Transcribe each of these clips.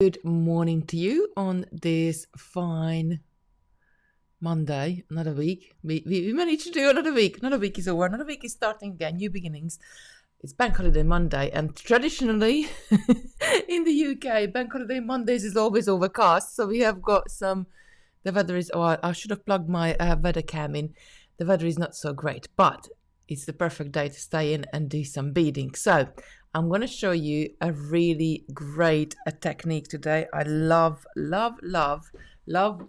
Good morning to you on this fine Monday, another week. We managed to do another week. Another week is over. Another week is starting again, new beginnings. It's Bank Holiday Monday, and traditionally in the UK, Bank Holiday Mondays is always overcast. So we have got the weather is, I should have plugged my weather cam in. The weather is not so great, but it's the perfect day to stay in and do some beading. So I'm going to show you a really great technique today. I love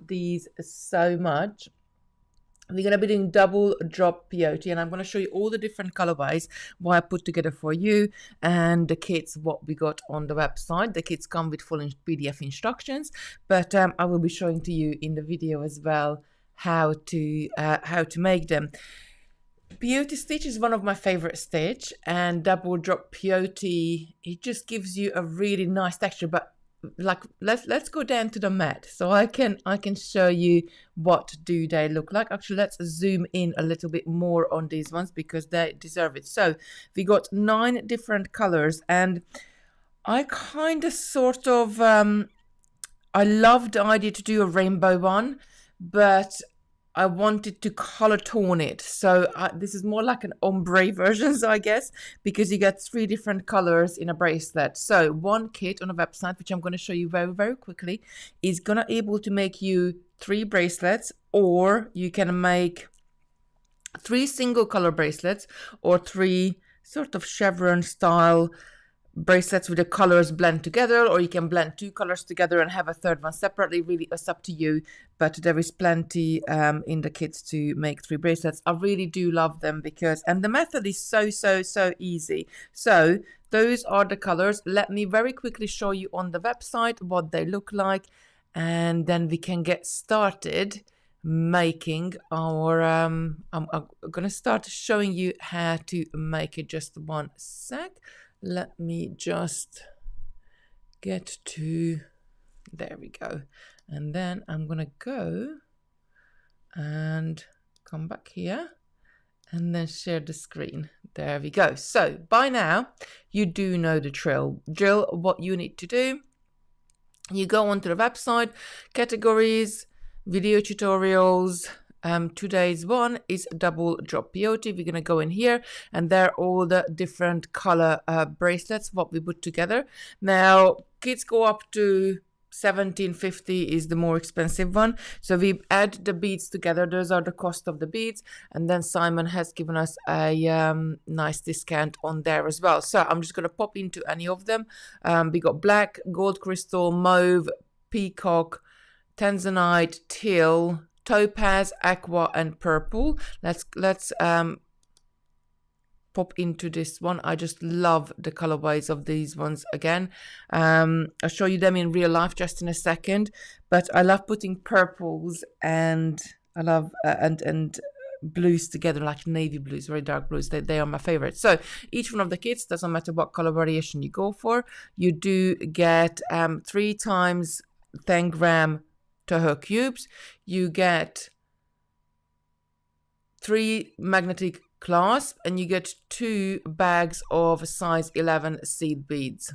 these so much. We're going to be doing double drop peyote, and I'm going to show you all the different colorways what I put together for you and the kits what we got on the website. The kits come with full PDF instructions, but I will be showing to you in the video as well how to make them. Peyote Stitch is one of my favorite stitch, and double drop peyote, it just gives you a really nice texture. But like let's go down to the mat so I can show you what do they look like. Actually, let's zoom in a little bit more on these ones because they deserve it. So we got 9 different colors, and I kind of sort of I love the idea to do a rainbow one, but I wanted to color tone it. So this is more like an ombre version, so I guess, because you get 3 different colors in a bracelet. So one kit on a website, which I'm going to show you very, very quickly, is going to able to make you 3 bracelets, or you can make 3 single color bracelets or 3 sort of chevron style bracelets with the colors blend together, or you can blend 2 colors together and have a third one separately. Really, it's up to you, but there is plenty in the kits to make 3 bracelets. I really do love them and the method is so easy. So those are the colors. Let me very quickly show you on the website what they look like, and then we can get started making our I'm gonna start showing you how to make it. Just one sec. Let me just get to, there we go. And then I'm going to go and come back here and then share the screen. There we go. So by now, you do know the drill. What you need to do, you go onto the website, categories, video tutorials. Today's one is double drop peyote. We're gonna go in here, and there are all the different color bracelets what we put together. Now kits go up to $17.50 is the more expensive one. So we add the beads together. Those are the cost of the beads, and then Simon has given us a nice discount on there as well. So I'm just gonna pop into any of them. We got black, gold crystal, mauve, peacock, tanzanite, teal, topaz, aqua, and purple. Let's pop into this one. I just love the colorways of these ones again. I'll show you them in real life just in a second, but I love putting purples and I love and blues together, like navy blues, very dark blues. They are my favorite. So each one of the kits, doesn't matter what color variation you go for, you do get 3 times 10 gram Toho Cubes. You get 3 magnetic clasp, and you get 2 bags of size 11 seed beads.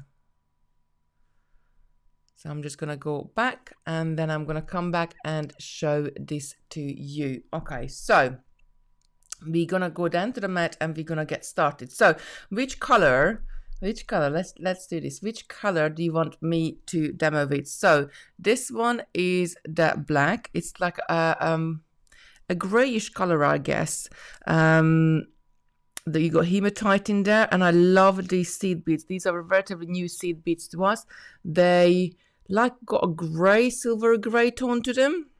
So I'm just gonna go back, and then I'm gonna come back and show this to you. Okay, so we're gonna go down to the mat and we're gonna get started. So which color, let's do this. Which color do you want me to demo with? So this one is the black. It's like a grayish color, I guess. You got hematite in there, and I love these seed beads. These are relatively new seed beads to us. They like got a gray, silver gray tone to them.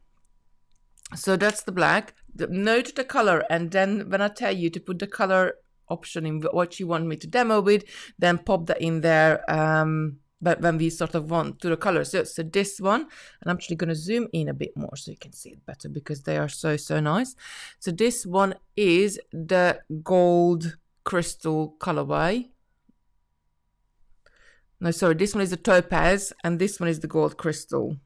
So that's the black. Note the color, and then when I tell you to put the color option in what you want me to demo with, then pop that in there. But when we sort of want to the colors, so this one, and I'm actually going to zoom in a bit more so you can see it better because they are so nice. So this one is the gold crystal colorway. No, sorry, this one is the topaz and this one is the gold crystal.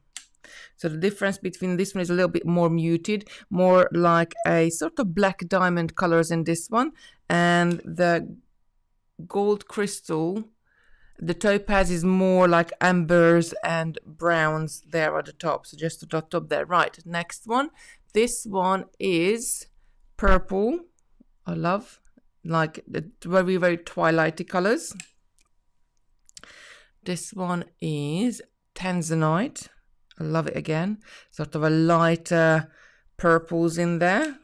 So the difference between this one is a little bit more muted, more like a sort of black diamond colors in this one, and the gold crystal The topaz is more like ambers and browns there at the top. So just at the top there. Right, next one. This one is purple. I love like the very, very twilighty colors. This one is tanzanite. I love it again. Sort of a lighter purples in there.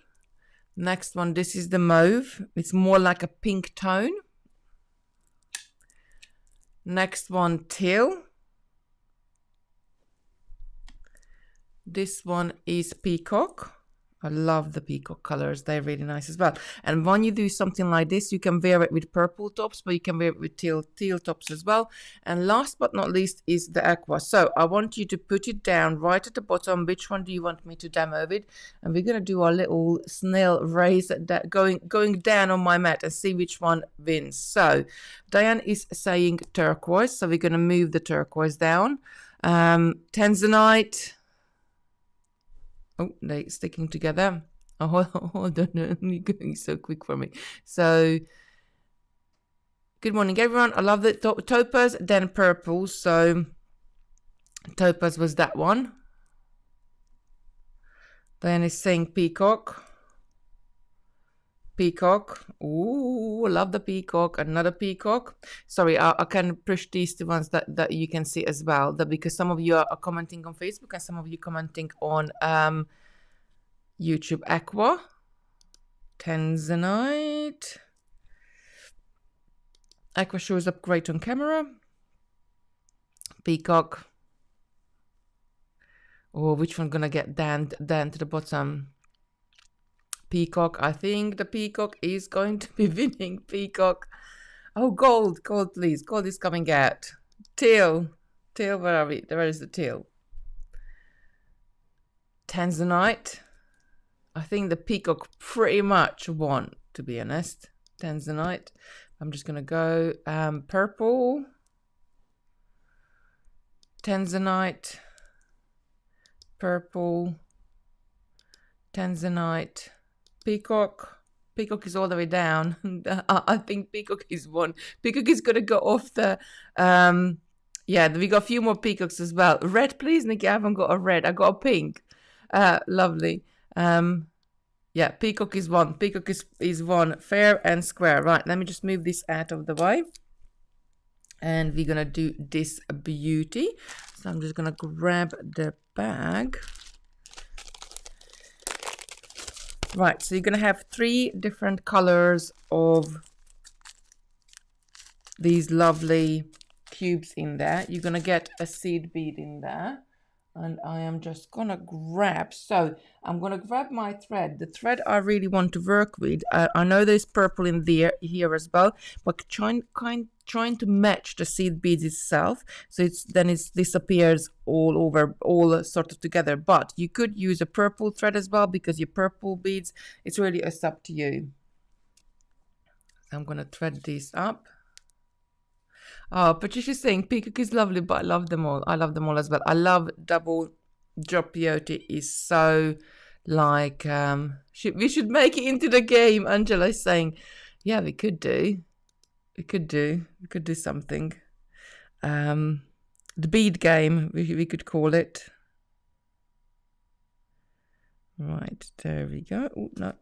Next one, this is the mauve. It's more like a pink tone. Next one, teal. This one is peacock. I love the peacock colors. They're really nice as well. And when you do something like this, you can wear it with purple tops, but you can wear it with teal tops as well. And last but not least is the aqua. So I want you to put it down right at the bottom. Which one do you want me to demo with? And we're going to do our little snail race that going down on my mat and see which one wins. So Diane is saying turquoise. So we're going to move the turquoise down. Tanzanite. Oh, they're sticking together. Oh, hold on, you're going so quick for me. So, good morning, everyone. I love the topaz, then purple. So, topaz was that one. Then it's saying peacock. Peacock. Ooh, I love the peacock. Another peacock. Sorry, I can push these two ones that you can see as well. Because some of you are commenting on Facebook and some of you commenting on YouTube. Aqua. Tanzanite. Aqua shows up great on camera. Peacock. Oh, which one gonna get down to the bottom? Peacock. I think the peacock is going to be winning. Peacock. Oh, gold, please. Gold is coming out. Teal, where are we? Where is the teal? Tanzanite. I think the peacock pretty much won, to be honest. Tanzanite. I'm just gonna go purple. Tanzanite. Purple. Tanzanite. Peacock. Peacock is all the way down. I think peacock is one. Peacock is gonna go off the yeah, we got a few more peacocks as well. Red, please, Nikki. I haven't got a red. I got a pink. Lovely. Yeah, peacock is one. Peacock is one. Fair and square. Right, let me just move this out of the way. And we're gonna do this beauty. So I'm just gonna grab the bag. Right, so you're going to have 3 different colors of these lovely cubes in there. You're going to get a seed bead in there. And I am just going to grab, so I'm going to grab my thread. The thread I really want to work with. I know there's purple in here as well, but trying to match the seed beads itself. So it disappears all over, all sort of together. But you could use a purple thread as well because your purple beads, it's really up to you. So I'm going to thread these up. Oh, Patricia's saying peacock is lovely, but I love them all. I love them all as well. I love double drop peyote. Is so like we should make it into the game. Angela is saying, yeah, we could do something. The bead game, we could call it. Right, there we go. Oh, no.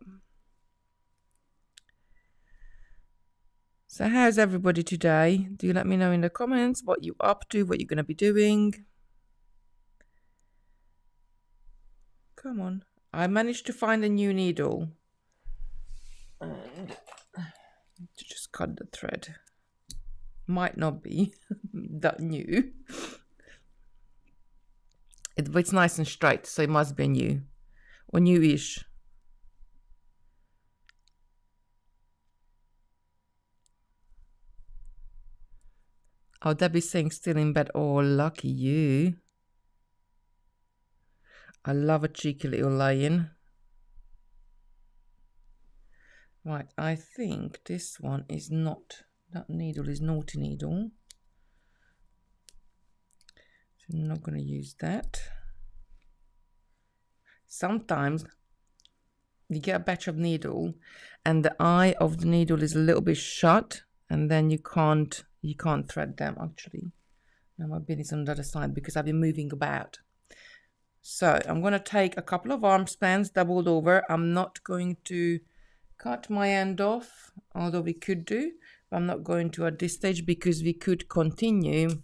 So how's everybody today? Do you let me know in the comments what you're up to, what you're going to be doing? Come on. I managed to find a new needle. And to just cut the thread. Might not be that new. It's nice and straight, so it must be new. Or newish. Oh, Debbie's saying still in bed. Oh, lucky you. I love a cheeky little lion. Right, I think this one is not, that needle is naughty needle. So I'm not going to use that. Sometimes you get a batch of needle and the eye of the needle is a little bit shut. and then you can't thread them actually. Now my bead is on the other side because I've been moving about. So I'm going to take a couple of arm spans doubled over. I'm not going to cut my end off, although we could do, but I'm not going to at this stage because we could continue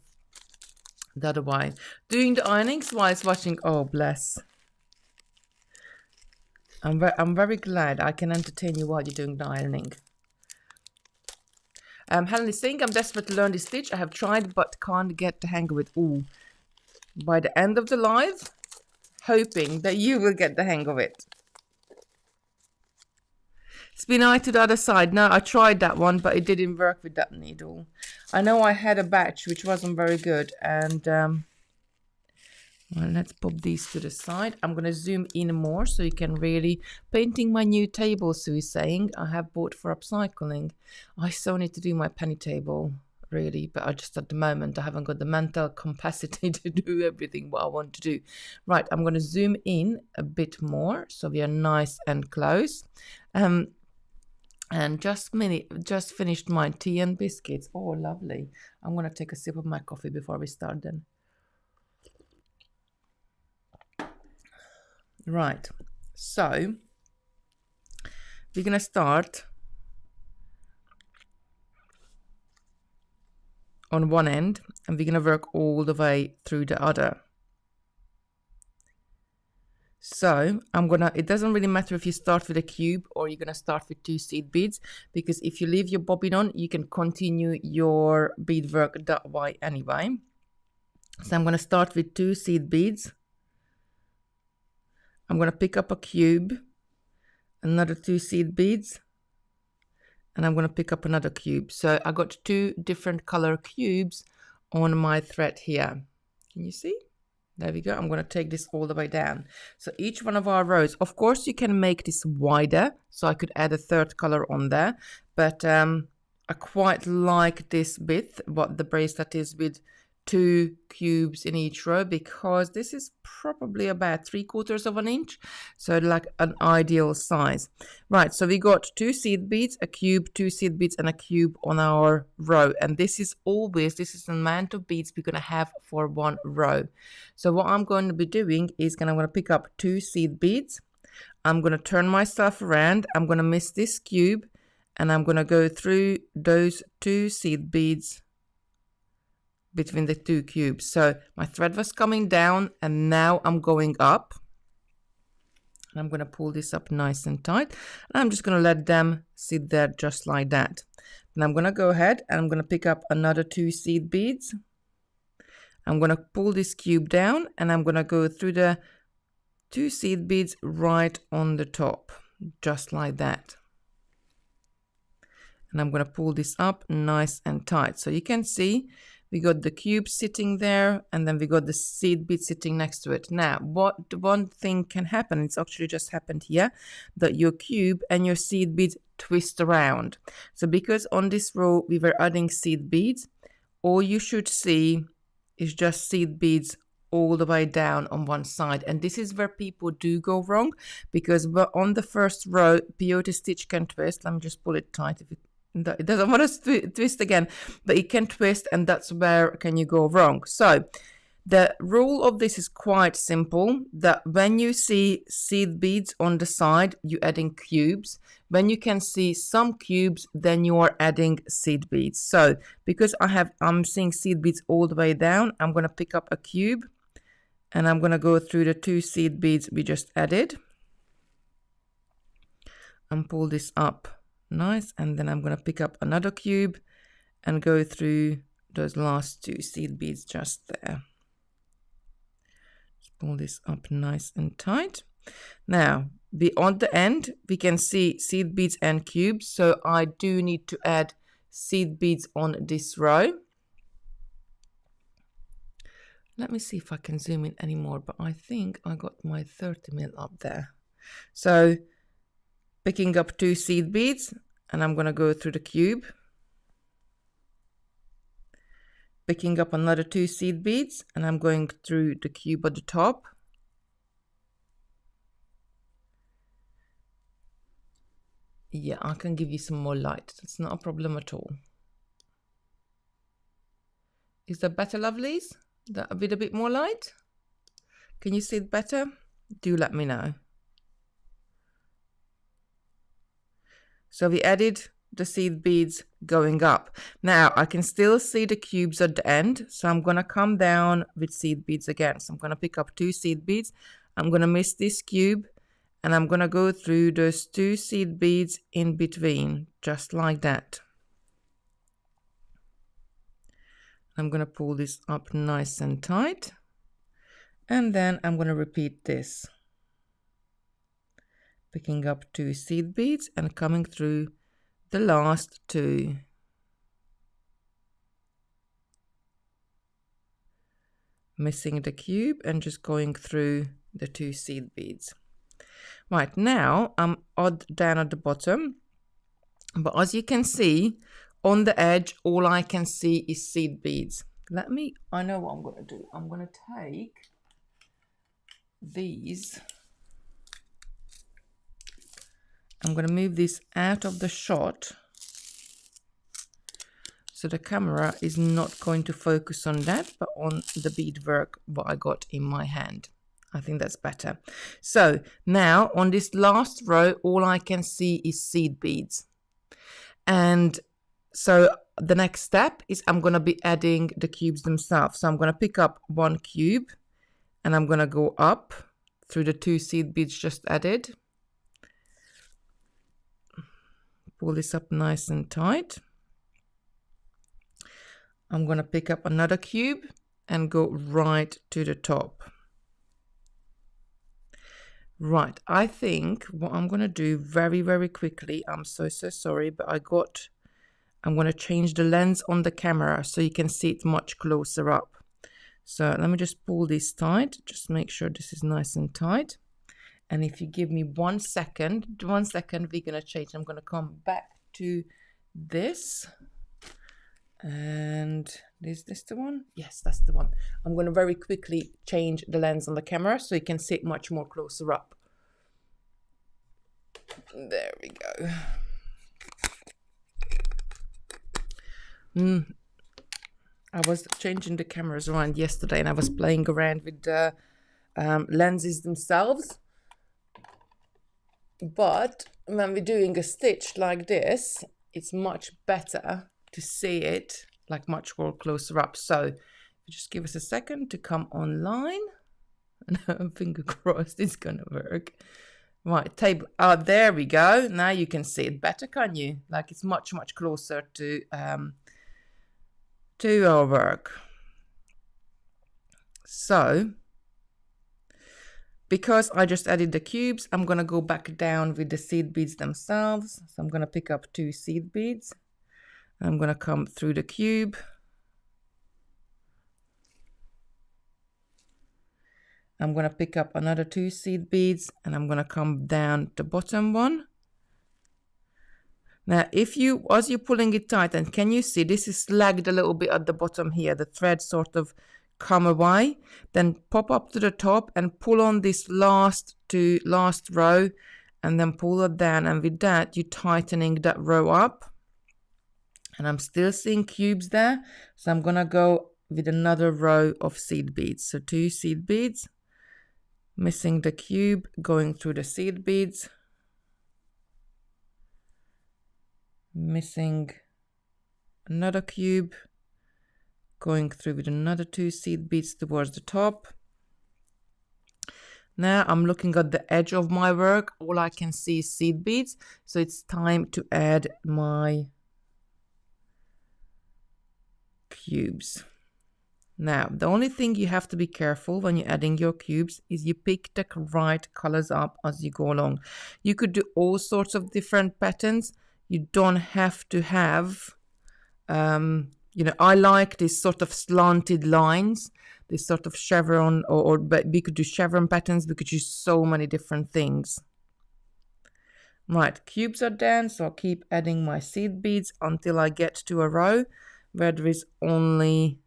the other way. Doing the ironings while watching. Oh, bless. I'm very glad I can entertain you while you're doing the ironing. Helen is saying, I'm desperate to learn this stitch. I have tried but can't get the hang of it. Ooh. By the end of the live, hoping that you will get the hang of it. Spin eye to the other side. No, I tried that one, but it didn't work with that needle. I know I had a batch which wasn't very good, and well, let's pop these to the side. I'm going to zoom in more so you can really... Painting my new table, Sue is saying. I have bought for upcycling. I so need to do my penny table, really. But I just, at the moment, I haven't got the mental capacity to do everything what I want to do. Right, I'm going to zoom in a bit more so we are nice and close. And just finished my tea and biscuits. Oh, lovely. I'm going to take a sip of my coffee before we start then. Right, so we're going to start on one end and we're going to work all the way through the other. So it doesn't really matter if you start with a cube or you're going to start with 2 seed beads, because if you leave your bobbin on, you can continue your bead work that way anyway. So I'm going to start with 2 seed beads. I'm going to pick up a cube, another 2 seed beads, and I'm going to pick up another cube. So I got 2 different color cubes on my thread here. Can you see? There we go. I'm going to take this all the way down. So each one of our rows, of course, you can make this wider. So I could add a 3rd color on there. But I quite like this bit, what the bracelet is, with 2 cubes in each row, because this is probably about 3/4 of an inch, so like an ideal size. Right, so we got 2 seed beads, a cube, 2 seed beads, and a cube on our row, and this is the amount of beads we're going to have for one row. So what I'm going to be doing is I'm going to pick up 2 seed beads. I'm going to turn myself around. I'm going to miss this cube, and I'm going to go through those 2 seed beads between the 2 cubes. So my thread was coming down and now I'm going up. And I'm going to pull this up nice and tight. And I'm just going to let them sit there just like that. And I'm going to go ahead and I'm going to pick up another 2 seed beads. I'm going to pull this cube down and I'm going to go through the 2 seed beads right on the top, just like that. And I'm going to pull this up nice and tight. So you can see we got the cube sitting there, and then we got the seed bead sitting next to it. Now, one thing can happen, it's actually just happened here, that your cube and your seed beads twist around. So because on this row we were adding seed beads, all you should see is just seed beads all the way down on one side. And this is where people do go wrong, because on the first row, peyote stitch can twist. Let me just pull it tight if it doesn't want to twist again, but it can twist, and that's where can you go wrong. So the rule of this is quite simple, that when you see seed beads on the side, you're adding cubes. When you can see some cubes, then you are adding seed beads. So because I'm seeing seed beads all the way down, I'm going to pick up a cube and I'm going to go through the 2 seed beads we just added and pull this up nice, and then I'm going to pick up another cube and go through those last 2 seed beads just there. Just pull this up nice and tight. Now beyond the end we can see seed beads and cubes, so I do need to add seed beads on this row. Let me see if I can zoom in anymore, but I think I got my 30mm up there. So picking up 2 seed beads, and I'm going to go through the cube. Picking up another 2 seed beads, and I'm going through the cube at the top. Yeah, I can give you some more light. That's not a problem at all. Is that better, lovelies? That with a bit more light? Can you see it better? Do let me know. So we added the seed beads going up. Now I can still see the cubes at the end, so I'm gonna come down with seed beads again. So I'm gonna pick up 2 seed beads. I'm gonna miss this cube and I'm gonna go through those 2 seed beads in between, just like that. I'm gonna pull this up nice and tight, and then I'm gonna repeat this, picking up 2 seed beads and coming through the last 2. Missing the cube and just going through the 2 seed beads. Right, now I'm odd down at the bottom, but as you can see on the edge, all I can see is seed beads. I know what I'm going to do. I'm going to take these. I'm going to move this out of the shot so the camera is not going to focus on that, but on the beadwork what I got in my hand. I think that's better. So now on this last row, all I can see is seed beads. And so the next step is I'm going to be adding the cubes themselves. So I'm going to pick up 1 cube and I'm going to go up through the 2 seed beads just added. Pull this up nice and tight. I'm going to pick up another cube and go right to the top. Right, I think what I'm going to do very, very quickly, I'm so sorry, but I'm going to change the lens on the camera so you can see it much closer up. So let me just pull this tight, just make sure this is nice and tight. And if you give me 1 second, we're going to change. I'm going to come back to this. And is this the one? Yes, that's the one. I'm going to very quickly change the lens on the camera so you can see it much more closer up. There we go. I was changing the cameras around yesterday and I was playing around with the lenses themselves. But when we're doing a stitch like this, it's much better to see it like much more closer up. So just give us a second to come online. And finger crossed it's gonna work. Right, table. Oh, there we go. Now you can see it better, can you? Like it's much closer to our work. So because I just added the cubes, I'm going to go back down with the seed beads themselves. So I'm going to pick up 2 seed beads. I'm going to come through the cube. I'm going to pick up another 2 seed beads and I'm going to come down the bottom one. Now, as you're pulling it tight, and can you see this is slagged a little bit at the bottom here, the thread sort of come away, then pop up to the top and pull on this last row and then pull it down, and with that you're tightening that row up. And I'm still seeing cubes there, so I'm gonna go with another row of seed beads. So 2 seed beads, missing the cube, going through the seed beads, missing another cube, going through with another 2 seed beads towards the top. Now I'm looking at the edge of my work. All I can see is seed beads. So it's time to add my cubes. Now, the only thing you have to be careful when you're adding your cubes is you pick the right colors up as you go along. You could do all sorts of different patterns. You don't have to have I like this sort of slanted lines, this sort of chevron, but we could do chevron patterns. We could use so many different things. Right, cubes are done, so I'll keep adding my seed beads until I get to a row where there is only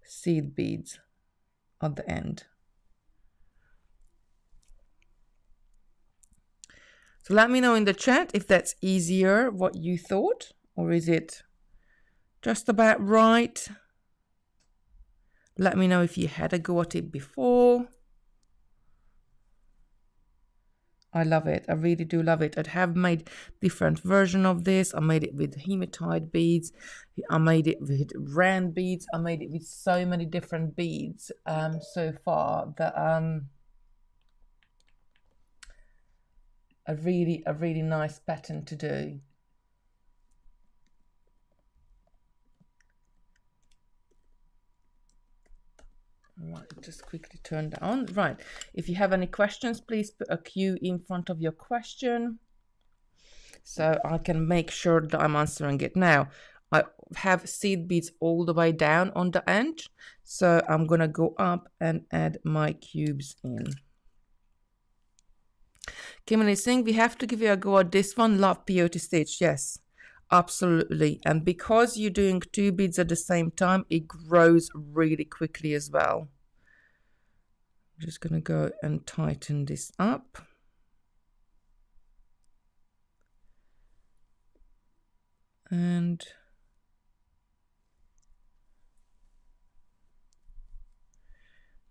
seed beads at the end. So let me know in the chat if that's easier, what you thought, or is it just about right? Let me know if you had a go at it before. I love it. I really do love it. I have made different version of this. I made it with hematite beads. I made it with rand beads. I made it with so many different beads so far that a really nice pattern to do. Right, just quickly turn that on. Right, if you have any questions, please put a Q in front of your question so I can make sure that I'm answering it. Now, I have seed beads all the way down on the end, so I'm gonna go up and add my cubes in. Kimberly Singh, we have to give you a go at this one. Love Peyote Stitch, yes. Absolutely, and because you're doing 2 beads at the same time, it grows really quickly as well. I'm just going to go and tighten this up. And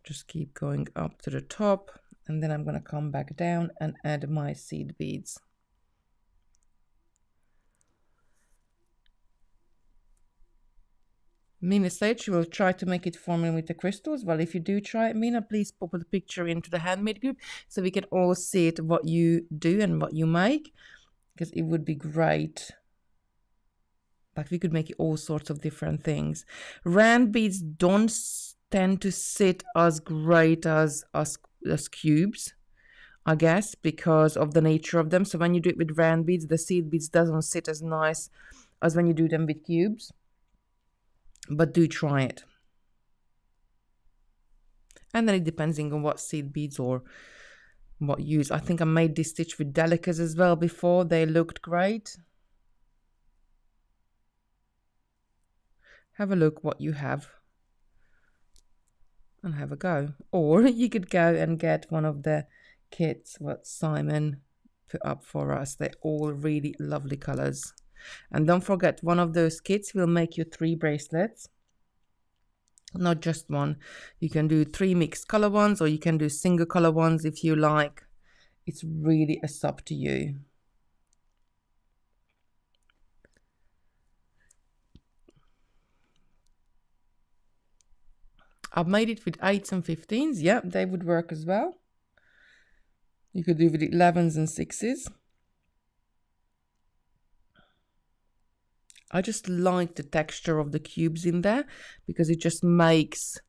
just keep going up to the top, and then I'm going to come back down and add my seed beads. Mina said she will try to make it forming with the crystals. Well, if you do try it, Mina, please pop a picture into the handmade group so we can all see it, what you do and what you make, because it would be great. Like we could make all sorts of different things. Rand beads don't tend to sit as great as cubes, I guess, because of the nature of them. So when you do it with rand beads, the seed beads doesn't sit as nice as when you do them with cubes. But do try it. And then it depends on what seed beads or what you use. I think I made this stitch with delicas as well before. They looked great. Have a look what you have and have a go. Or you could go and get one of the kits what Simon put up for us. They're all really lovely colors. And don't forget, one of those kits will make you 3 bracelets, not just one. You can do 3 mixed color ones, or you can do single color ones if you like. It's really up to you. I've made it with 8s and 15s. Yeah, they would work as well. You could do with 11s and 6s. I just like the texture of the cubes in there because it just makes...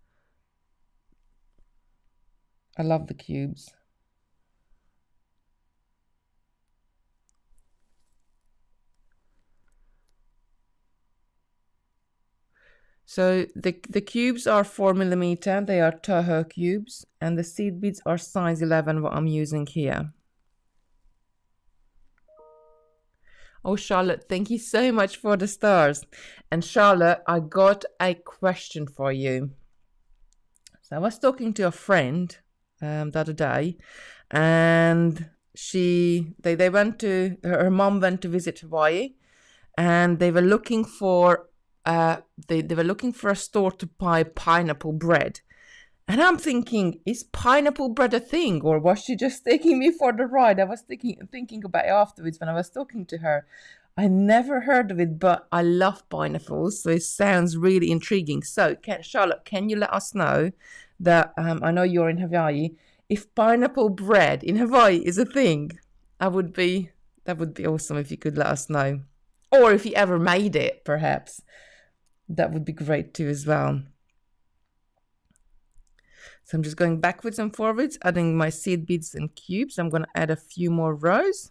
I love the cubes. So the cubes are 4mm. They are Toho Cubes. And the seed beads are size 11, what I'm using here. Oh, Charlotte, thank you so much for the stars. And Charlotte, I got a question for you. So I was talking to a friend the other day, and they went to, her mom went to visit Hawaii, and they were looking for they were looking for a store to buy pineapple bread. And I'm thinking, is pineapple bread a thing, or was she just taking me for the ride? I was thinking about it afterwards when I was talking to her. I never heard of it, but I love pineapples, so it sounds really intriguing. So, Charlotte, can you let us know that, I know you're in Hawaii, if pineapple bread in Hawaii is a thing? That would be awesome if you could let us know. Or if you ever made it, perhaps. That would be great too as well. So I'm just going backwards and forwards, adding my seed beads and cubes. I'm going to add a few more rows.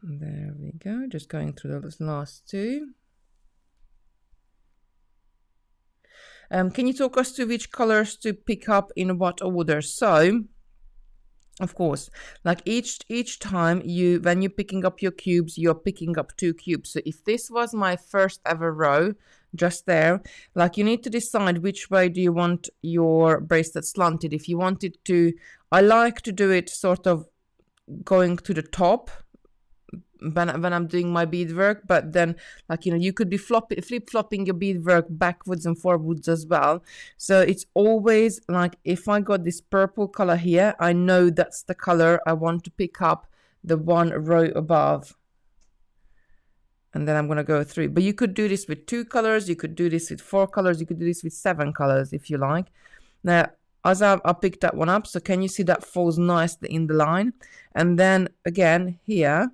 There we go, just going through those last 2. Can you talk us to which colors to pick up in what order? So, of course, like each time when you're picking up your cubes, you're picking up 2 cubes. So if this was my first ever row, just there, like you need to decide which way do you want your bracelet slanted. If you want it to, I like to do it sort of going to the top, when I'm doing my beadwork, but then like, you know, you could be flip-flopping your beadwork backwards and forwards as well. So it's always like, if I got this purple color here, I know that's the color I want to pick up the one row above. And then I'm going to go through. But you could do this with 2 colors, you could do this with 4 colors, you could do this with 7 colors if you like. Now, as I picked that one up, so can you see that falls nicely in the line? And then again here,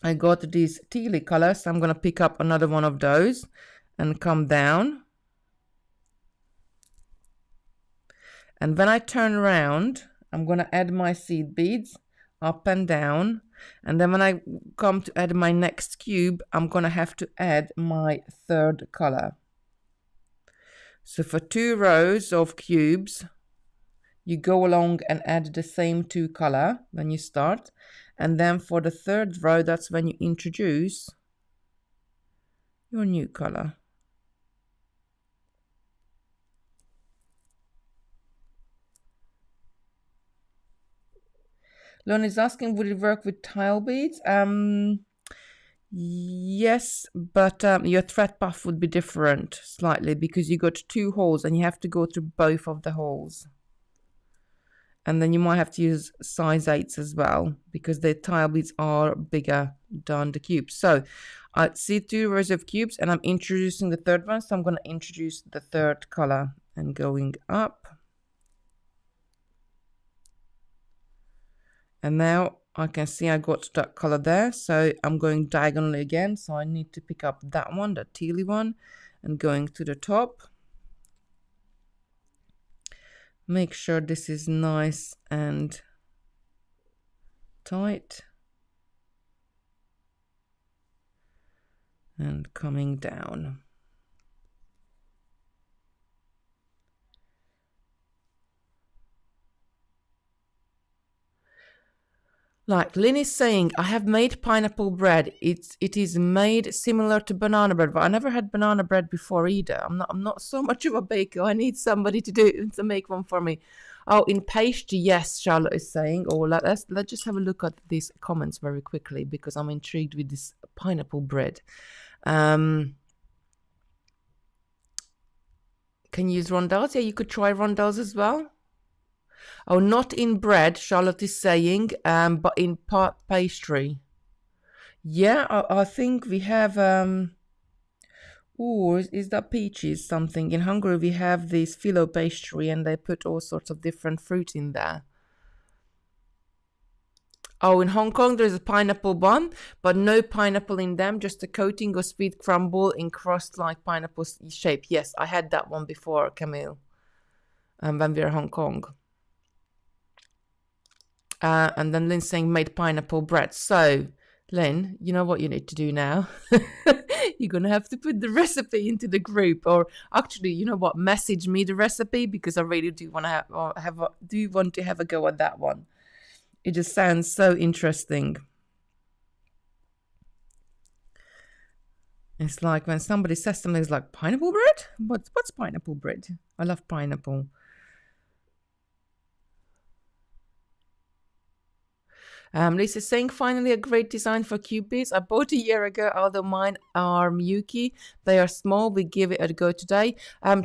I got these tealy colors. So I'm going to pick up another one of those and come down. And when I turn around, I'm going to add my seed beads up and down. And then when I come to add my next cube, I'm going to have to add my 3rd color. So for 2 rows of cubes, you go along and add the same 2 color when you start. And then for the 3rd row, that's when you introduce your new color. Lon is asking, would it work with tile beads? Yes, but your thread path would be different slightly because you got 2 holes and you have to go through both of the holes. And then you might have to use size 8s as well because the tile beads are bigger than the cubes. So I see 2 rows of cubes and I'm introducing the 3rd one. So I'm going to introduce the 3rd color and going up. And now I can see I got that color there. So I'm going diagonally again. So I need to pick up that one, the tealy one, and going to the top. Make sure this is nice and tight. And coming down. Like Lynn is saying, I have made pineapple bread. It is made similar to banana bread, but I never had banana bread before either. I'm not so much of a baker. I need somebody to make one for me. Oh, in pastry, yes, Charlotte is saying. Or let's just have a look at these comments very quickly because I'm intrigued with this pineapple bread. Can you use rondelles? Yeah, you could try rondelles as well. Oh, not in bread, Charlotte is saying, but in pastry. Yeah, I think we have, is that peaches something? In Hungary, we have this phyllo pastry and they put all sorts of different fruit in there. Oh, in Hong Kong, there's a pineapple one, but no pineapple in them, just a coating of sweet crumble in crust-like pineapple shape. Yes, I had that one before, Camille, when we were in Hong Kong. And then Lynn's saying made pineapple bread. So, Lynn, you know what you need to do now? You're going to have to put the recipe into the group. Or actually, you know what? Message me the recipe because I really do want to have a go at that one. It just sounds so interesting. It's like when somebody says something like pineapple bread? What's pineapple bread? I love pineapple. Lisa's saying, finally a great design for cube beads. I bought a year ago, although mine are Miyuki. They are small. We give it a go today.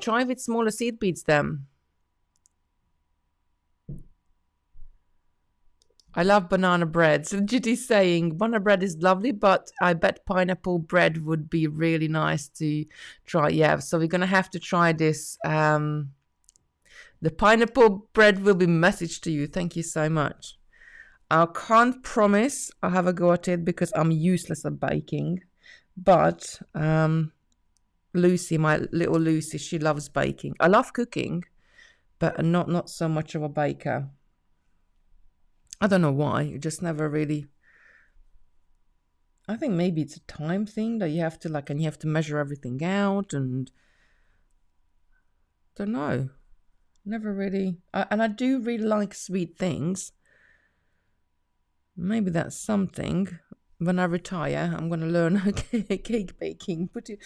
Try with smaller seed beads then. I love banana bread. So Judy's saying banana bread is lovely, but I bet pineapple bread would be really nice to try. Yeah, so we're going to have to try this. The pineapple bread will be messaged to you. Thank you so much. I can't promise I'll have a go at it because I'm useless at baking. But Lucy, my little Lucy, she loves baking. I love cooking, but not so much of a baker. I don't know why. You just never really. I think maybe it's a time thing that you have to and you have to measure everything out and. Don't know. Never really. And I do really like sweet things. Maybe that's something. When I retire, I'm going to learn cake baking. Put it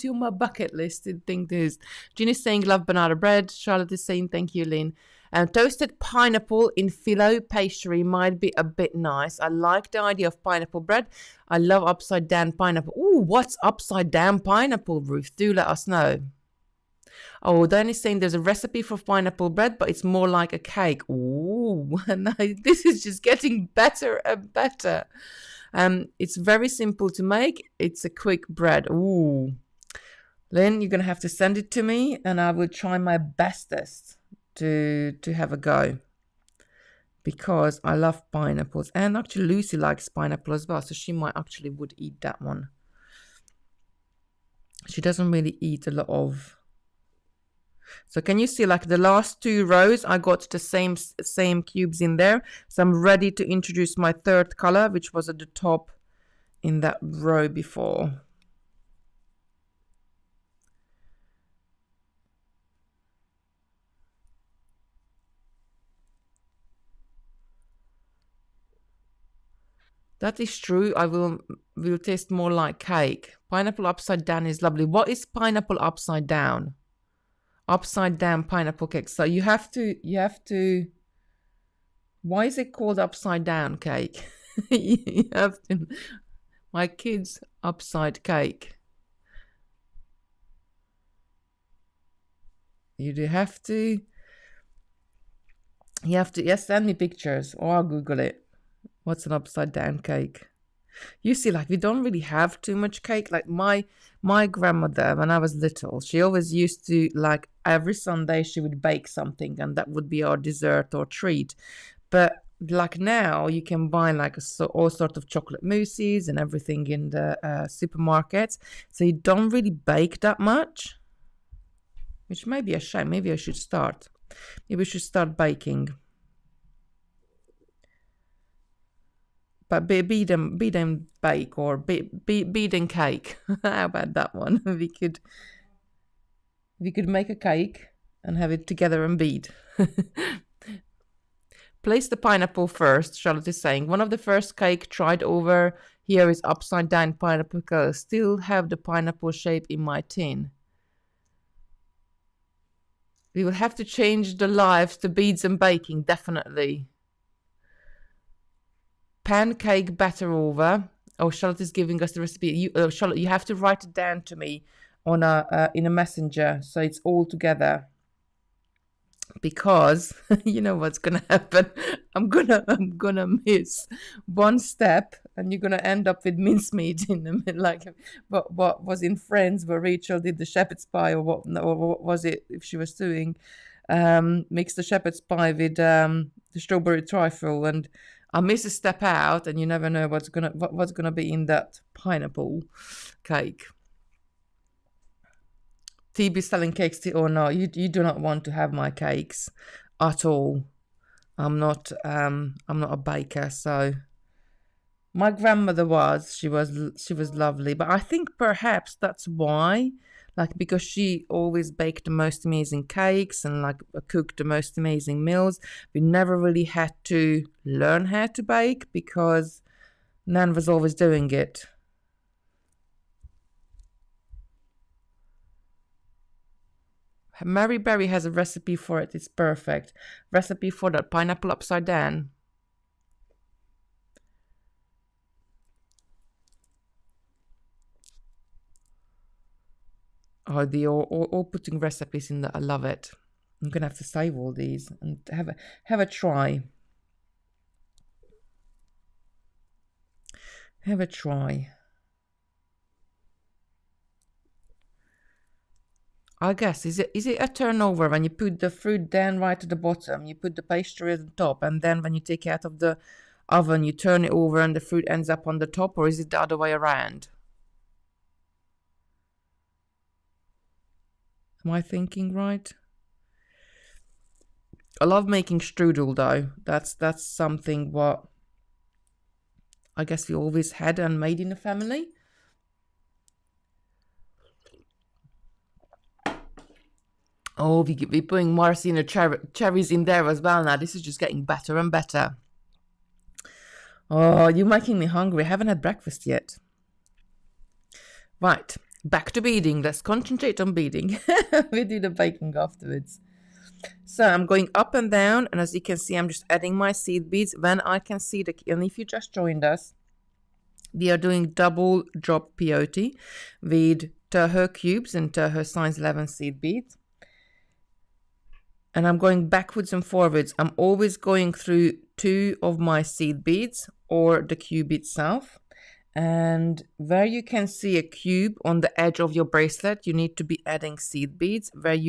on my bucket list. I think there's. Ginny's saying love banana bread. Charlotte is saying thank you, Lynn. Toasted pineapple in phyllo pastry might be a bit nice. I like the idea of pineapple bread. I love upside down pineapple. Ooh, what's upside down pineapple, Ruth? Do let us know. Oh, Dan is saying there's a recipe for pineapple bread, but it's more like a cake. Ooh, this is just getting better and better. It's very simple to make. It's a quick bread. Ooh. Lynn, you're going to have to send it to me, and I will try my bestest to have a go. Because I love pineapples. And actually Lucy likes pineapple as well, so she might actually would eat that one. She doesn't really eat a lot of... So can you see, like, the last 2 rows, I got the same cubes in there. So I'm ready to introduce my third color, which was at the top in that row before. That is true. I will taste more like cake. Pineapple upside down is lovely. What is pineapple upside down? Upside down pineapple cake. So you have to, why is it called upside down cake? You have to, my kids upside cake. You have to, yes, send me pictures or I'll Google it. What's an upside down cake? You see, like, we don't really have too much cake. Like my grandmother, when I was little, she always used to, like, every Sunday she would bake something, and that would be our dessert or treat. But like now, you can buy like all sorts of chocolate mousses and everything in the supermarkets. So you don't really bake that much, which may be a shame. Maybe I should start. Maybe we should start baking. But bead and bake, or bead and cake. How about that one? We could make a cake and have it together and bead. Place the pineapple first, Charlotte is saying. One of the first cake tried over here is upside down pineapple color. Still have the pineapple shape in my tin. We will have to change the lives to beads and baking, definitely. Pancake batter over. Oh, Charlotte is giving us the recipe. Charlotte, you have to write it down to me on in a messenger, so it's all together. Because you know what's gonna happen. I'm gonna miss one step, and you're gonna end up with mincemeat in the middle, like what was in Friends, where Rachel did the shepherd's pie, or what was it? If she was doing, mixed the shepherd's pie with the strawberry trifle, and I miss a step out, and you never know what's gonna be in that pineapple cake. TB selling cakes too. Oh no, you do not want to have my cakes at all. I'm not a baker, so my grandmother was. She was lovely, but I think perhaps that's why, like, because she always baked the most amazing cakes and like cooked the most amazing meals. We never really had to learn how to bake because Nan was always doing it. Mary Berry has a recipe for it. It's perfect. Recipe for that pineapple upside down. Oh, the all putting recipes in that. I love it. I'm gonna have to save all these and have a try. Have a try. I guess, is it a turnover when you put the fruit down right at the bottom, you put the pastry at the top, and then when you take it out of the oven, you turn it over and the fruit ends up on the top, or is it the other way around? Am I thinking right? I love making strudel though. That's something what I guess we always had and made in the family. Oh, we're putting maraschino cherries in there as well now. This is just getting better and better. Oh, you're making me hungry. I haven't had breakfast yet. Right, back to beading. Let's concentrate on beading. We do the baking afterwards. So I'm going up and down, and as you can see, I'm just adding my seed beads. When I can see and if you just joined us, we are doing double drop peyote with Toho Cubes and Toho size 11 seed beads. And I'm going backwards and forwards. I'm always going through 2 of my seed beads or the cube itself. And where you can see a cube on the edge of your bracelet, you need to be adding seed beads. When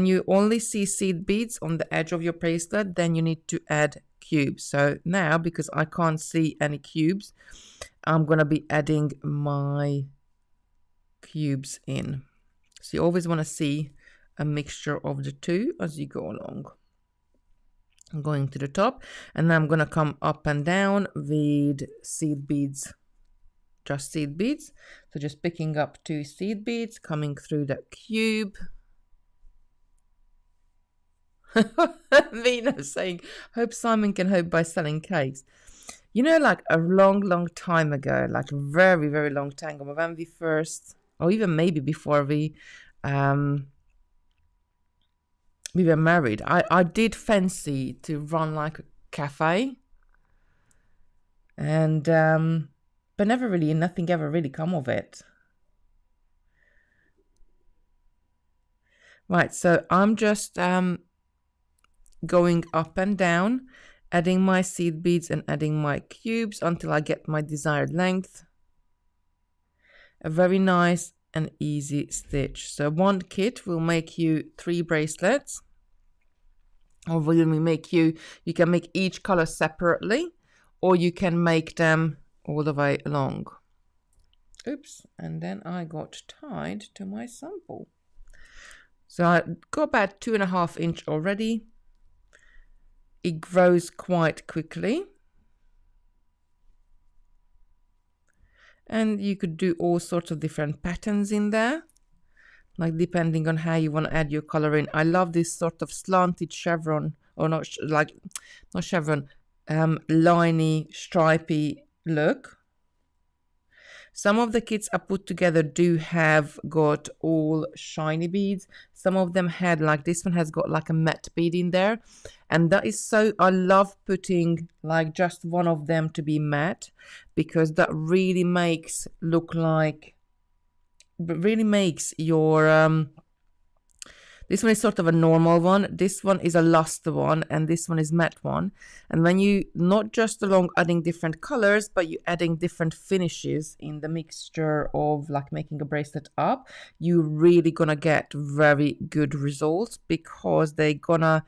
you only see seed beads on the edge of your bracelet, then you need to add cubes. So now, because I can't see any cubes, I'm going to be adding my cubes in. So you always want to see a mixture of the two as you go along. I'm going to the top, and then I'm going to come up and down with seed beads, just seed beads. So just picking up 2 seed beads, coming through that cube. Mina saying, hope Simon can hope by selling cakes. You know, like a long time ago, like very, very long time ago, when we first, or even maybe before we were married, I did fancy to run like a cafe, and but nothing ever really come of it. Right, so I'm just going up and down, adding my seed beads and adding my cubes until I get my desired length. A very nice and easy stitch. So one kit will make you 3 bracelets, or will make you can make each color separately, or you can make them all the way along. Oops, and then I got tied to my sample. So I got about 2.5 inch already. It grows quite quickly. And you could do all sorts of different patterns in there, like depending on how you want to add your color in. I love this sort of slanted chevron, or not chevron, liney, stripy look. Some of the kits I put together do have got all shiny beads. Some of them had, like this one has got like a matte bead in there. And that is so, I love putting like just one of them to be matte, because that really makes your, this one is sort of a normal one, this one is a luster one, and this one is matte one. And when you not just along adding different colors, but you adding different finishes in the mixture of like making a bracelet up, you're really gonna get very good results, because they're gonna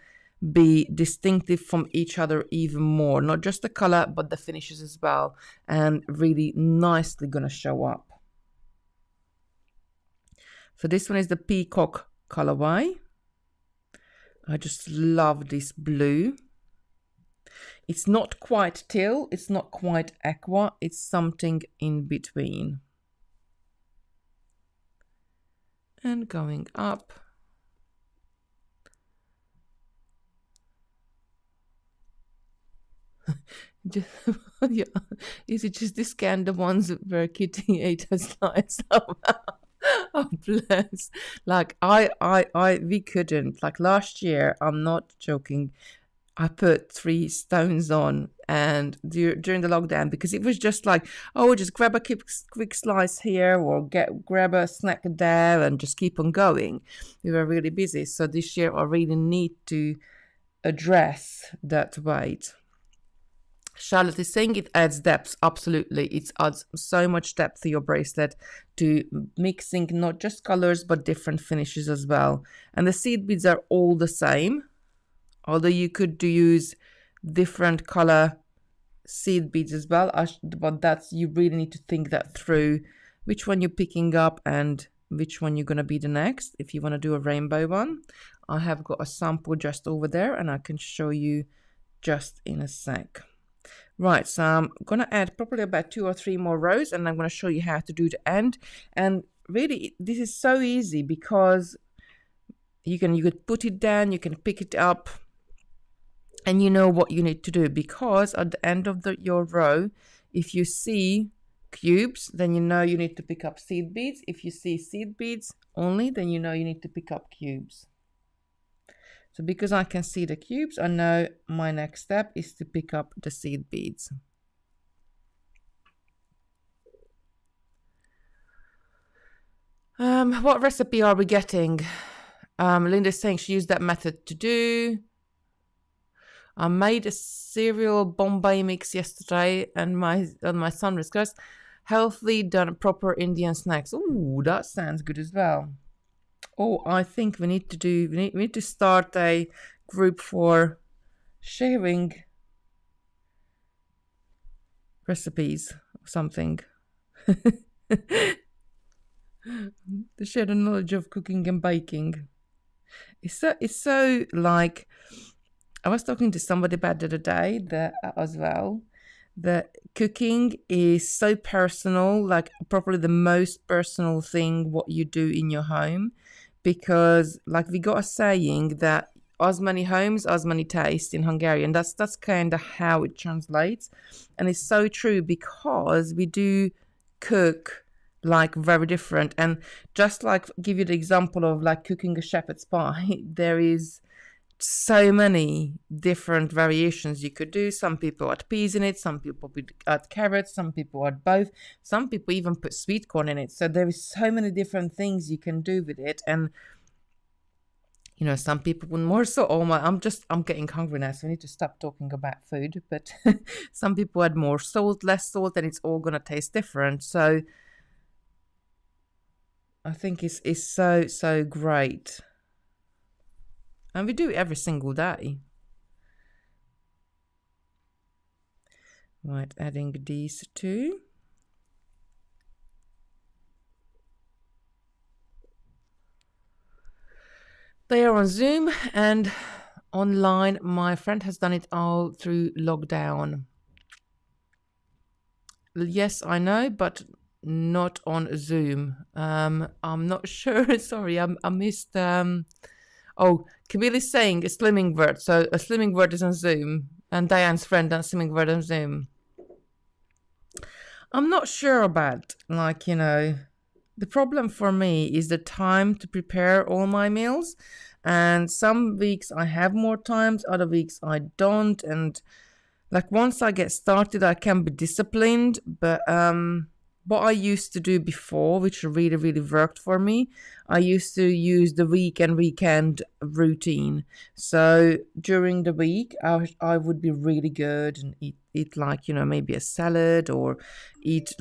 be distinctive from each other even more, not just the color but the finishes as well, and really nicely gonna show up. So this one is the peacock colorway. I just love this blue. It's not quite teal, it's not quite aqua, it's something in between. And going up. Just, yeah. Is it just to scan the ones where Kitti ate a slice somehow? Oh bless. Like we couldn't. Like last year, I'm not joking, I put 3 stones on, and during the lockdown, because it was just like, oh, just grab a quick slice here, or grab a snack there, and just keep on going. We were really busy. So this year I really need to address that weight. Charlotte is saying it adds depth. Absolutely, it adds so much depth to your bracelet, to mixing not just colors but different finishes as well. And the seed beads are all the same, although you could use different color seed beads as well, but that's, you really need to think that through, which one you're picking up and which one you're going to be the next. If you want to do a rainbow one, I have got a sample just over there, and I can show you just in a sec. Right, so I'm going to add probably about 2 or 3 more rows, and I'm going to show you how to do the end. And really, this is so easy, because you could put it down, you can pick it up, and you know what you need to do, because at the end of your row, if you see cubes, then you know you need to pick up seed beads. If you see seed beads only, then you know you need to pick up cubes. So because I can see the cubes, I know my next step is to pick up the seed beads. What recipe are we getting? Linda's saying she used that method to do. I made a cereal Bombay mix yesterday, and my son discussed healthy done proper Indian snacks. Ooh, that sounds good as well. Oh, I think we need to start a group for sharing recipes or something. To share the knowledge of cooking and baking. It's so like, I was talking to somebody about the other day that as well, that cooking is so personal, like probably the most personal thing what you do in your home, because like we got a saying that as many homes, as many tastes in Hungarian. That's kind of how it translates, and it's so true because we do cook like very different. And just like give you the example of like cooking a shepherd's pie, there is so many different variations you could do. Some people add peas in it, some people add carrots, some people add both, some people even put sweet corn in it. So there is so many different things you can do with it. And you know, some people want more salt. Oh my, I'm getting hungry now, so I need to stop talking about food. But some people add more salt, less salt, and it's all gonna taste different. So I think it's so great. And we do it every single day. Right, adding these two. They are on Zoom and online. My friend has done it all through lockdown. Yes, I know, but not on Zoom. I'm not sure. Sorry, I missed. Oh, Camille is saying a slimming word. So a slimming word is on Zoom, and Diane's friend on slimming word on Zoom. I'm not sure about, like, you know, the problem for me is the time to prepare all my meals. And some weeks I have more times, other weeks I don't. And like once I get started, I can be disciplined. But what I used to do before, which really, really worked for me, I used to use the weekend routine. So during the week, I would be really good and eat like, you know, maybe a salad or eat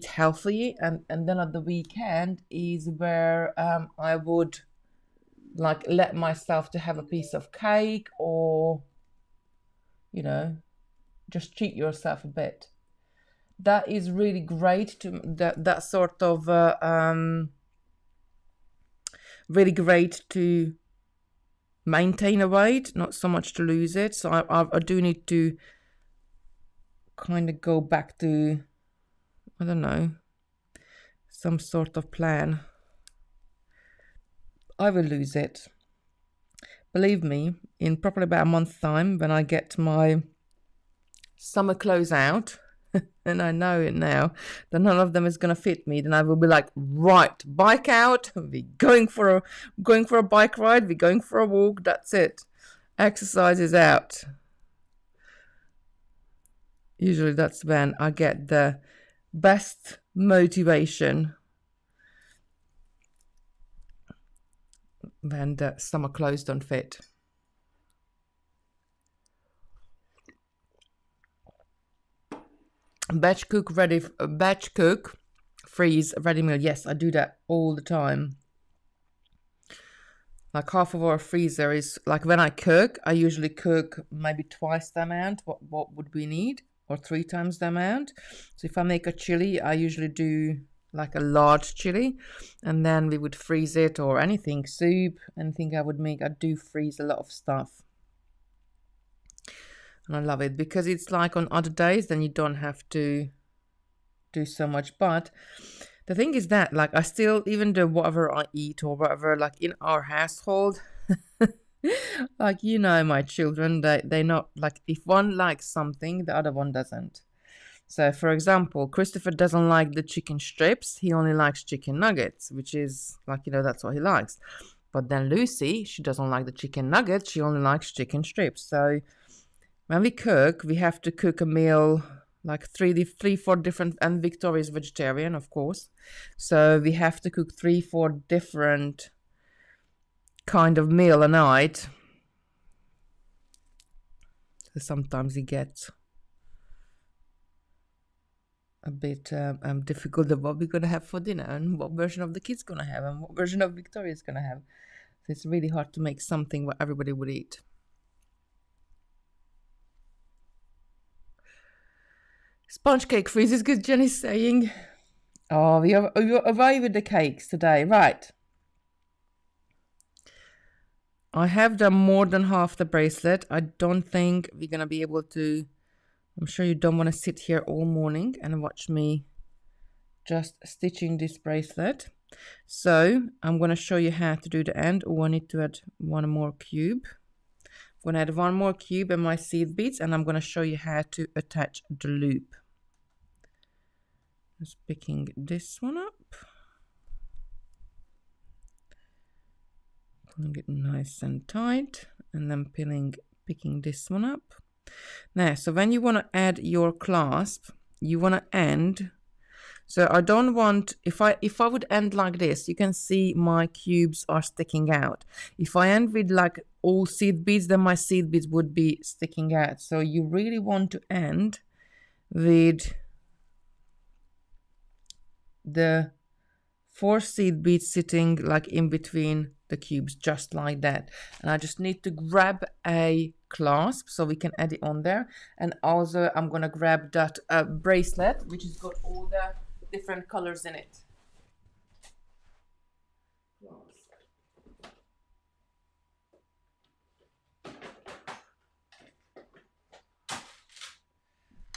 healthy. And then at the weekend is where I would like let myself to have a piece of cake or, you know, just treat yourself a bit. That is really great to that sort of really great to maintain a weight, not so much to lose it. So I do need to kind of go back to, I don't know, some sort of plan. I will lose it. Believe me, in probably about a month's time, when I get my summer clothes out, and I know it now that none of them is going to fit me, then I will be like, right, bike out, we're going for a bike ride, we're going for a walk, that's it. Exercise is out. Usually that's when I get the best motivation, when the summer clothes don't fit. Batch cook, freeze, ready meal. Yes, I do that all the time. Like half of our freezer is like when I cook, I usually cook maybe twice the amount what would we need, or 3 times the amount. So if I make a chili, I usually do like a large chili, and then we would freeze it, or anything, soup, anything I would make, I do freeze a lot of stuff. And I love it because it's like on other days, then you don't have to do so much. But the thing is that, like, I still, even though whatever I eat or whatever, like in our household, like, you know, my children, they're not like, if one likes something, the other one doesn't. So, for example, Christopher doesn't like the chicken strips. He only likes chicken nuggets, which is like, you know, that's what he likes. But then Lucy, she doesn't like the chicken nuggets, she only likes chicken strips. So when we cook, we have to cook a meal like three, 4 different, and Victoria is vegetarian, of course. So we have to cook 3, 4 different kind of meal a night. So sometimes it gets a bit difficult of what we're going to have for dinner and what version of the kids going to have and what version of Victoria is going to have. So it's really hard to make something what everybody would eat. Sponge cake freezes good, Jenny's saying. Oh, you're away with the cakes today. Right. I have done more than half the bracelet. I don't think we're going to be able to. I'm sure you don't want to sit here all morning and watch me just stitching this bracelet. So I'm going to show you how to do the end. Oh, I need to add one more cube. I'm going to add one more cube and my seed beads, and I'm going to show you how to attach the loop. Just picking this one up. Pulling it nice and tight, and then picking this one up. Now, so when you want to add your clasp, you want to end. So I don't want, if I would end like this, you can see my cubes are sticking out. If I end with like all seed beads, then my seed beads would be sticking out. So you really want to end with the 4 seed beads sitting like in between the cubes, just like that. And I just need to grab a clasp so we can add it on there. And also I'm gonna grab that bracelet, which has got all the different colors in it.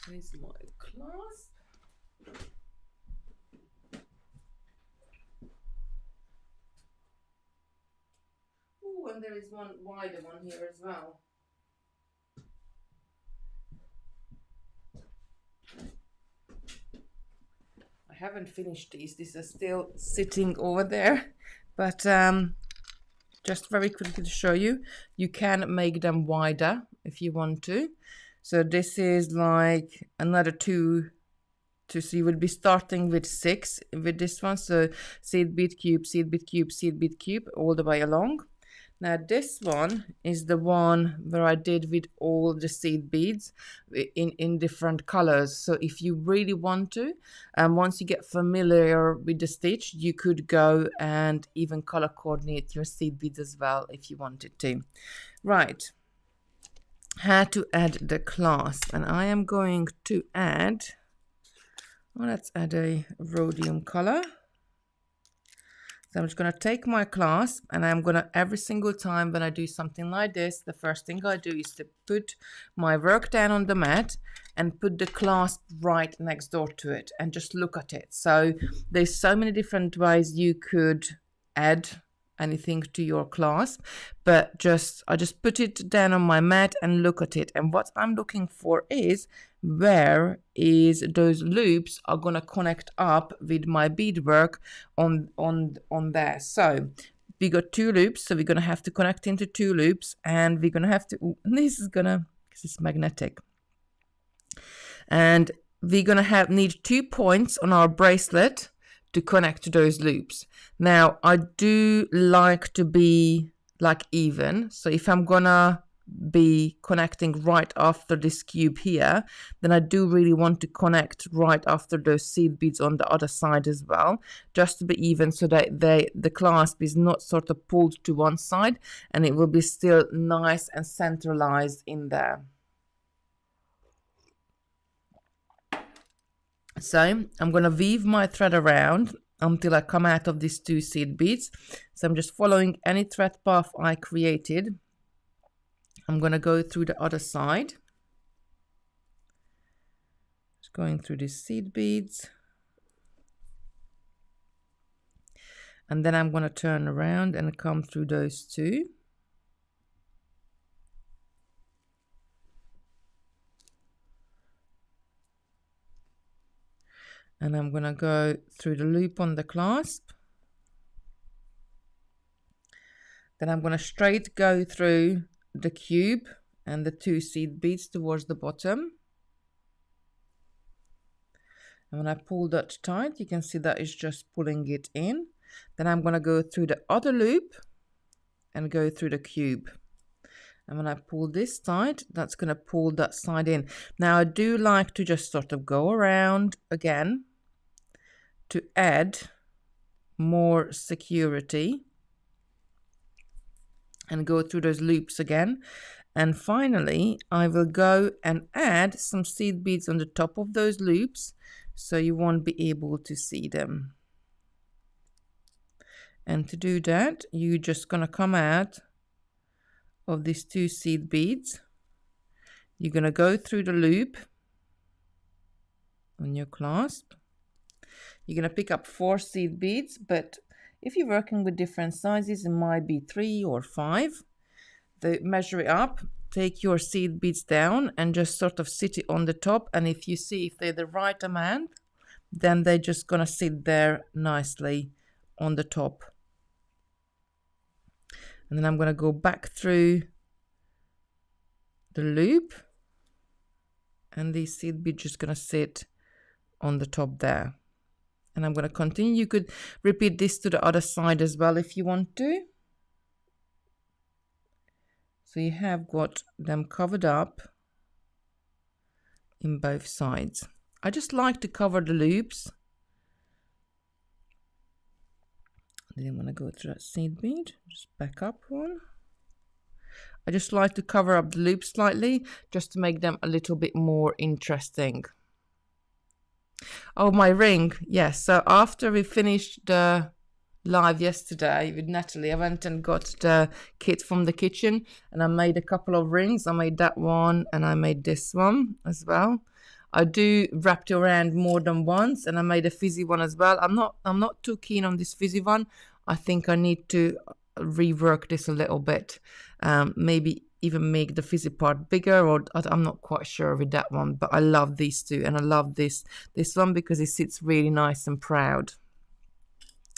Here's my clasp. And there is one wider one here as well. I haven't finished these. These are still sitting over there, but just very quickly to show you, you can make them wider if you want to. So this is like another 2. So you would be starting with 6 with this one. So seed bead cube, seed bead cube, seed bead cube, all the way along. Now this one is the one where I did with all the seed beads in different colors. So if you really want to, once you get familiar with the stitch, you could go and even color coordinate your seed beads as well if you wanted to. Right, how to add the clasp, and I am going to add, well, let's add a rhodium color. So I'm just going to take my clasp, and I'm going to, every single time when I do something like this, the first thing I do is to put my work down on the mat and put the clasp right next door to it and just look at it. So there's so many different ways you could add anything to your clasp, but I just put it down on my mat and look at it. And what I'm looking for is where is those loops are going to connect up with my beadwork on there. So we got 2 loops, so we're going to have to connect into 2 loops, and we're going to have to, this is magnetic, and we're going to need 2 points on our bracelet to connect to those loops. Now I do like to be like even, so if I'm gonna be connecting right after this cube here, then I do really want to connect right after those seed beads on the other side as well, just to be even, so that the clasp is not sort of pulled to one side, and it will be still nice and centralized in there. So I'm going to weave my thread around until I come out of these 2 seed beads. So I'm just following any thread path I created. I'm going to go through the other side. Just going through these seed beads. And then I'm going to turn around and come through those 2. And I'm going to go through the loop on the clasp. Then I'm going to straight go through the cube and the 2 seed beads towards the bottom. And when I pull that tight, you can see that is just pulling it in. Then I'm going to go through the other loop and go through the cube. And when I pull this tight, that's going to pull that side in. Now I do like to just sort of go around again to add more security and go through those loops again. And finally, I will go and add some seed beads on the top of those loops so you won't be able to see them. And to do that, you're just going to come out of these 2 seed beads. You're going to go through the loop on your clasp. You're going to pick up 4 seed beads, but if you're working with different sizes, it might be 3 or 5. Measure it up, take your seed beads down and just sort of sit it on the top. And if you see if they're the right amount, then they're just going to sit there nicely on the top. And then I'm going to go back through the loop, and these seed beads just going to sit on the top there. And I'm going to continue. You could repeat this to the other side as well if you want to. So you have got them covered up in both sides. I just like to cover the loops. Then I'm going to go through that seed bead, just back up one. I just like to cover up the loops slightly just to make them a little bit more interesting. Oh, my ring. Yes, so after we finished the live yesterday with Natalie, I went and got the kit from the kitchen and I made a couple of rings. I made that one and I made this one as well. I do wrap it around more than once, and I made a fizzy one as well. I'm not too keen on this fizzy one. I think I need to rework this a little bit. Maybe even make the fizzy part bigger, or I'm not quite sure with that one, but I love these two, and I love this one because it sits really nice and proud.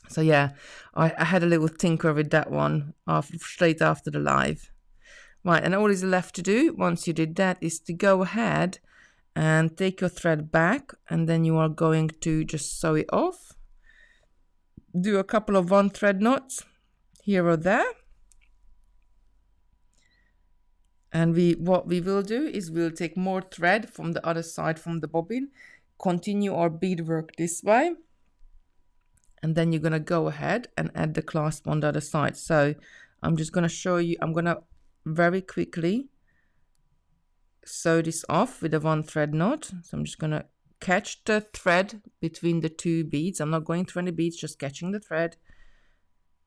So yeah, I had a little tinker with that one straight after the live. Right, and all is left to do once you did that is to go ahead and take your thread back, and then you are going to just sew it off. Do a couple of 1 thread knots here or there. And what we will do is we'll take more thread from the other side from the bobbin, continue our beadwork this way, and then you're going to go ahead and add the clasp on the other side. So I'm just going to show you, I'm going to very quickly sew this off with a 1 thread knot. So I'm just going to catch the thread between the 2 beads. I'm not going through any beads, just catching the thread.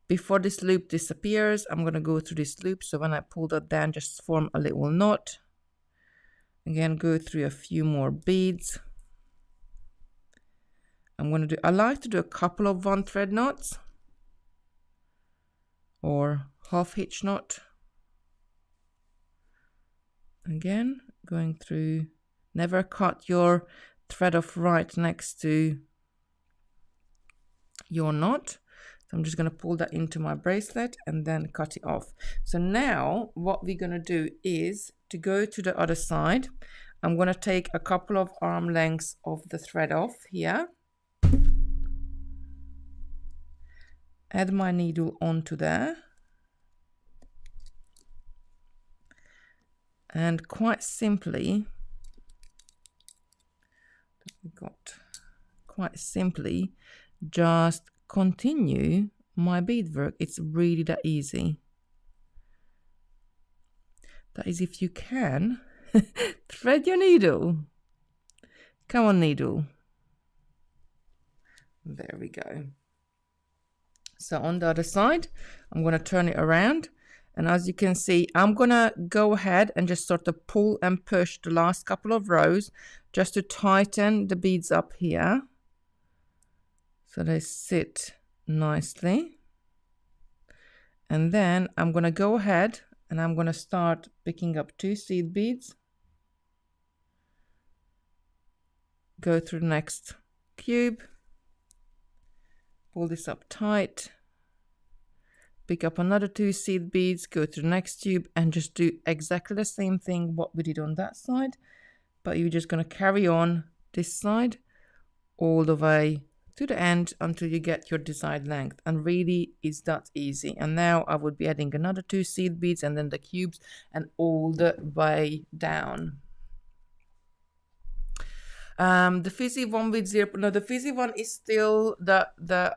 Before this loop disappears, I'm going to go through this loop. So when I pull that down, just form a little knot. Again, go through a few more beads. I like to do a couple of 1 thread knots or half hitch knot. Again, going through, never cut your thread off right next to your knot. So I'm just going to pull that into my bracelet and then cut it off. So now what we're going to do is to go to the other side. I'm going to take a couple of arm lengths of the thread off here. Add my needle onto there. And quite simply, just continue my beadwork. It's really that easy. That is, if you can, thread your needle. Come on, needle. There we go. So on the other side, I'm going to turn it around. And as you can see, I'm going to go ahead and just sort of pull and push the last couple of rows just to tighten the beads up here, so they sit nicely. And then I'm going to go ahead and I'm going to start picking up 2 seed beads. Go through the next cube. Pull this up tight. pick up another 2 seed beads, go to the next tube and just do exactly the same thing what we did on that side, but you're just going to carry on this side all the way to the end until you get your desired length, and really it's that easy. And now I would be adding another 2 seed beads and then the cubes and all the way down. The fizzy one with 0, no, the fizzy one is still the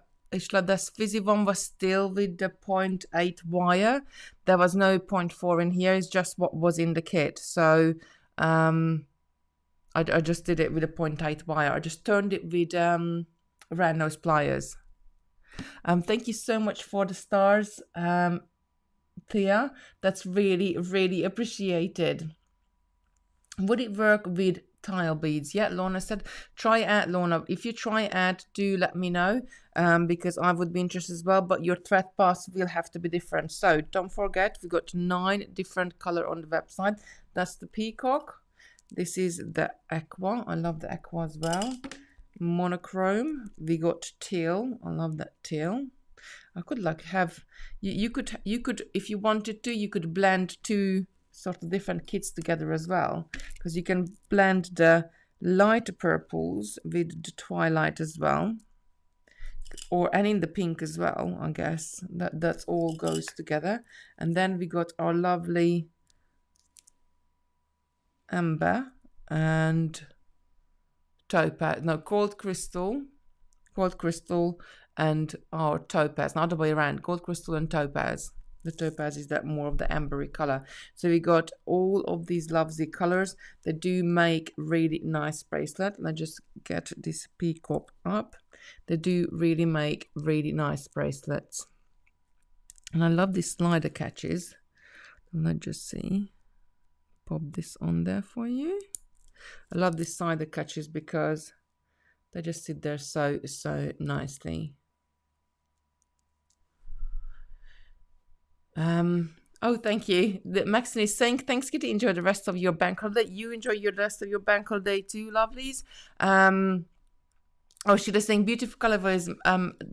fizzy one was still with the 0.8 wire. There was no 0.4 in here, it's just what was in the kit. So I just did it with a 0.8 wire. I just turned it with round nose pliers. Thank you so much for the stars, Thea. That's really appreciated. Would it work with tile beads? Yeah, Lorna said try out. Lorna, if you try out, do let me know, because I would be interested as well, but your thread pass will have to be different. So don't forget, we've got 9 different color on the website. That's the peacock, this is the aqua, I love the aqua as well, monochrome, we got teal, I love that teal. I could like have you could if you wanted to, you could blend 2 sort of different kits together as well, because you can blend the lighter purples with the twilight as well, and in the pink as well. I guess that's all goes together. And then we got our lovely amber and topaz, no, gold crystal and our topaz, not the way around, gold crystal and topaz. The topaz is that more of the ambery color. So we got all of these lovely colors. They do make really nice bracelet. Let's just get this peacock up. They do really make really nice bracelets. And I love these slider catches. Let's just see. Pop this on there for you. I love these slider catches because they just sit there so nicely. Oh, thank you. Maxine is saying, thanks, Kitti. Enjoy the rest of your bank holiday. You enjoy your rest of your bank holiday too, lovelies. Oh, she is saying beautiful colorway is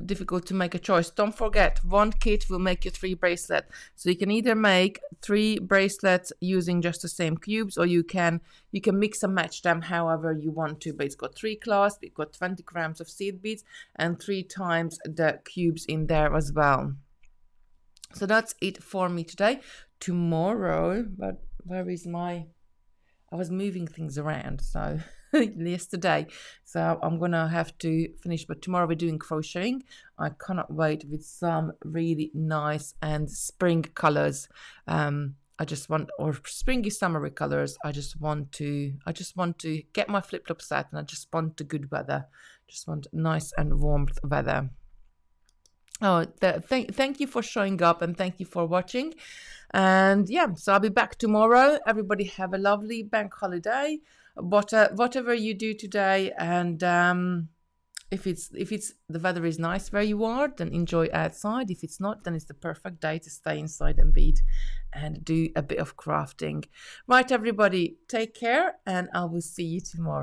difficult to make a choice. Don't forget, 1 kit will make you 3 bracelets. So you can either make 3 bracelets using just the same cubes, or you can mix and match them however you want to. But it's got 3 clasps, it's got 20 grams of seed beads, and 3 times the cubes in there as well. So that's it for me today. Tomorrow, but where is my... I was moving things around, so yesterday. So I'm going to have to finish. But tomorrow we're doing crocheting. I cannot wait with some really nice and spring colors. I just want, or springy summery colors. I just want to get my flip-flops out, and I just want the good weather. Just want nice and warm weather. Oh, thank you for showing up, and thank you for watching. And yeah, so I'll be back tomorrow. Everybody have a lovely bank holiday, whatever you do today. And if it's the weather is nice where you are, then enjoy outside. If it's not, then it's the perfect day to stay inside and bead and do a bit of crafting. Right, everybody, take care, and I will see you tomorrow.